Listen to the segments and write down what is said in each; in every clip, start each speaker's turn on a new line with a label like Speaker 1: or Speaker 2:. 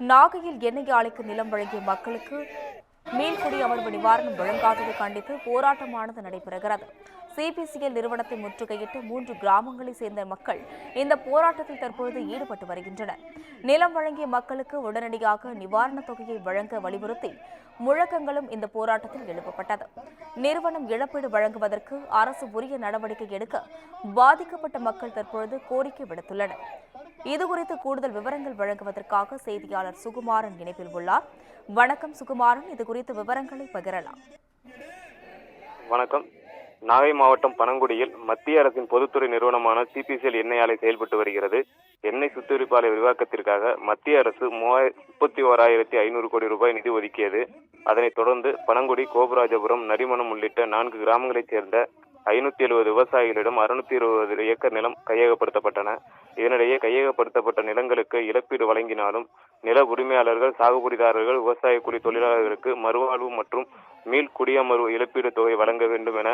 Speaker 1: நாகையில் எண்ணெய் ஆலைக்கு நிலம் வழங்கிய மக்களுக்கு மீன்குடி அமர்வு நிவாரணம் வழங்காததை கண்டித்து போராட்டமானது நடைபெறுகிறது. சிபிசிஎல் நிறுவனத்தை முற்றுகையிட்டு 3 கிராமங்களைச் சேர்ந்த மக்கள் இந்த போராட்டத்தில் தற்பொழுது ஈடுபட்டு வருகின்றனர். நிலம் வழங்கிய மக்களுக்கு உடனடியாக நிவாரணத் தொகையை வழங்க வலியுறுத்தி முழக்கங்களும் இந்த போராட்டத்தில் எழுப்பப்பட்டது. நிறுவனம் இழப்பீடு வழங்குவதற்கு அரசு உரிய நடவடிக்கை எடுக்க பாதிக்கப்பட்ட மக்கள் தற்பொழுது கோரிக்கை விடுத்துள்ளனர். இதுகுறித்து கூடுதல் விவரங்கள் வழங்குவதற்காக செய்தியாளர் சுகுமாரன் இணைப்பில் உள்ளார். வணக்கம் சுகுமாரன், இதுகுறித்த விவரங்களை பகிரலாம்.
Speaker 2: வணக்கம். நாகை மாவட்டம் பனங்குடியில் மத்திய அரசின் பொதுத்துறை நிறுவனமான சிபிசிஎல் எண்ணெய் ஆலை செயல்பட்டு வருகிறது. எண்ணெய் சுத்திகரிப்பு ஆலை விரிவாக்கத்திற்காக மத்திய அரசு 31,500 கோடி ரூபாய் நிதி ஒதுக்கியது. அதனைத் தொடர்ந்து பனங்குடி, கோபராஜபுரம், நரிமணம் உள்ளிட்ட 4 கிராமங்களைச் சேர்ந்த 570 விவசாயிகளிடம் 620 ஏக்கர் நிலம் கையகப்படுத்தப்பட்டன. இதனிடையே கையகப்படுத்தப்பட்ட நிலங்களுக்கு இழப்பீடு வழங்கினாலும் நில உரிமையாளர்கள், சாகுபடிதாரர்கள், விவசாய கூலி தொழிலாளர்களுக்கு மறுவாழ்வு மற்றும் மீள் குடியமர்வு இழப்பீடு தொகை வழங்க வேண்டும் என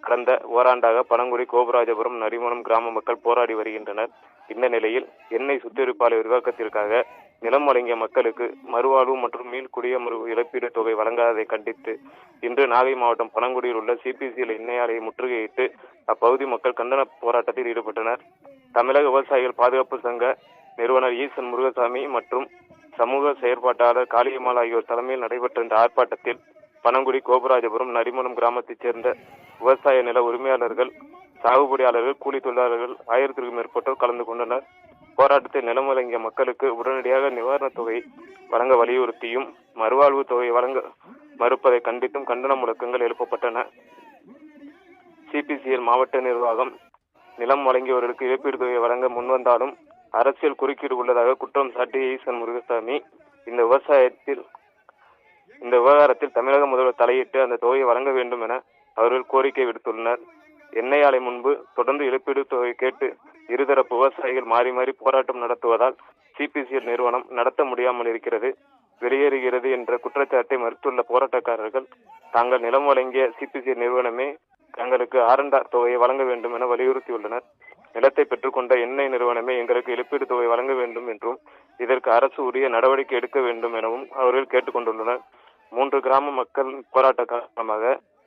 Speaker 2: கடந்த ஓராண்டாக பனங்குடி, கோபராஜபுரம், நரிமணம் கிராம மக்கள் போராடி வருகின்றனர். இந்த நிலையில் எண்ணெய் சுத்திகரிப்பு ஆலை விரிவாக்கத்திற்காக நிலம் வழங்கிய மக்களுக்கு மறுவாழ்வு மற்றும் மீள் குடியமர்வு இழப்பீடு தொகை வழங்காததை கண்டித்து இன்று நாகை மாவட்டம் பனங்குடியில் உள்ள சிபிசிஎல் எண்ணெய் ஆலையை முற்றுகையிட்டு அப்பகுதி மக்கள் கண்டன போராட்டத்தில் ஈடுபட்டனர். தமிழக விவசாயிகள் பாதுகாப்பு சங்க நிறுவனர் ஈசன் முருகசாமி மற்றும் சமூக செயற்பாட்டாளர் காளியம்மாள் ஆகியோர் தலைமையில் நடைபெற்ற இந்த ஆர்ப்பாட்டத்தில் பனங்குடி, கோபராஜபுரம், நரிமணம் கிராமத்தைச் சேர்ந்த விவசாய நில உரிமையாளர்கள், சாகுபடியாளர்கள், கூலி தொழிலாளர்கள் 1000க்கும் மேற்பட்டோர் கலந்து கொண்டனர். போராட்டத்தில் நிலம் வழங்கிய மக்களுக்கு உடனடியாக நிவாரணத் தொகை வழங்க வலியுறுத்தியும் மறுவாழ்வு தொகை வழங்க மறுப்பதை கண்டித்தும் கண்டன முழக்கங்கள் எழுப்பப்பட்டன. சிபிசிஎல் மாவட்ட நிர்வாகம் நிலம் வழங்கியவர்களுக்கு இழப்பீடு தொகை வழங்க முன்வந்தாலும் அரசியல் குறுக்கீடு உள்ளதாக குற்றம் சாட்டிய ஈசன் முருகசாமி இந்த விவகாரத்தில் தமிழக முதல்வர் தலையிட்டு அந்த தொகையை வழங்க வேண்டும் என அவர்கள் கோரிக்கை விடுத்துள்ளனர். எண்ணெய் ஆலை முன்பு தொடர்ந்து இழப்பீடு தொகை கேட்டு இருதரப்பு விவசாயிகள் மாறி மாறி போராட்டம் நடத்துவதால் சிபிசிஎல் நிறுவனம் நடத்த முடியாமல் இருக்கிறது, வெளியேறுகிறது என்ற குற்றச்சாட்டை மறுத்துள்ள போராட்டக்காரர்கள் தாங்கள் நிலம் வழங்கிய சிபிசிஎல் நிறுவனமே தங்களுக்கு ஆரண்டார் தொகையை வழங்க வேண்டும் என வலியுறுத்தியுள்ளனர். நிலத்தை பெற்றுக்கொண்ட எண்ணெய் நிறுவனமே எங்களுக்கு இழப்பீடு தொகை வழங்க வேண்டும் என்றும் இதற்கு அரசு உரிய நடவடிக்கை எடுக்க வேண்டும் எனவும் அவர்கள் கேட்டுக்கொண்டுள்ளனர். 3 கிராம மக்கள் போராட்ட காரணமாக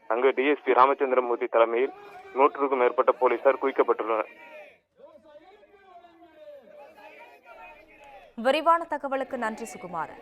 Speaker 2: அங்கு டிஎஸ்பி ராமச்சந்திரமூர்த்தி தலைமையில் 100க்கும் மேற்பட்ட போலீசார் குவிக்கப்பட்டுள்ளனர்.
Speaker 1: விரிவான தகவலுக்கு நன்றி சுகுமாரன்.